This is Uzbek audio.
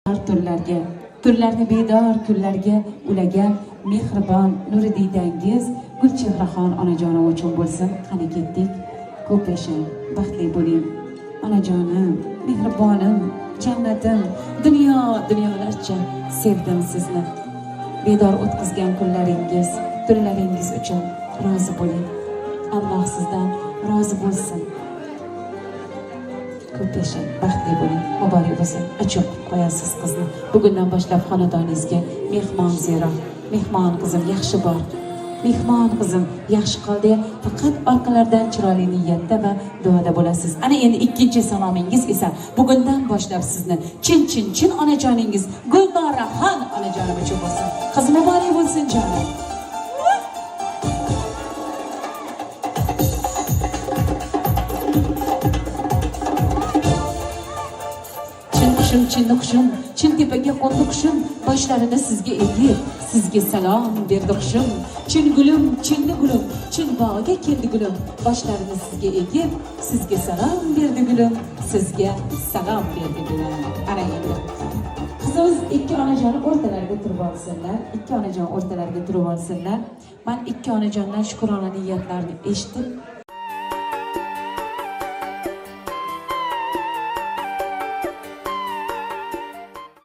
turlarga, turlarni bedor kunlarga ulagan mehribon nuri diydangiz Gulchehraxon onajonim uchun bo'lsin. Qani ketdik. Ko'p yashang, baxtli bo'ling. Onajonim, mehribonim, jannatim, dunyolarcha sevdim sizni. Bedor o'tkazgan kunlaringiz, tunlaringiz uchun rozi bo'ling. Alloh sizdan rozi bo'lsin. Ko'p yashang, baxtli bo'ling, muborak bo'lsin. Achoq qo'yasiz qizni. Bugundan boshlab xonadoningizga mehmon zero. Mehmon qizim yaxshi bor. Mehmon qizim yaxshi qol deya faqat orqalardan chiroyli niyatda va duoda bo'lasiz. Ana endi ikkinchi salomingiz esa bugundan boshlab sizni chin onajoningiz Gulnoraxon onajonim uchun bo'lsin. Qiz muborak bo'lsin jonim. Chinni qushim, chin tepaga qo'ndi qushim, boshlarini sizga egib, sizga salom berdi qushim. Chin gulim, chinni gulim, chin bog'iga keldi gulim, boshlarini sizga egib, sizga salom berdi gulim, sizga salom berdi gulim. Ana endi qizimiz ikki onajon o'rtalariga turib olsinlar, ikki onajon o'rtalariga turib olsinlar. Men ikki onajondan shukrona niyatlarni eshitib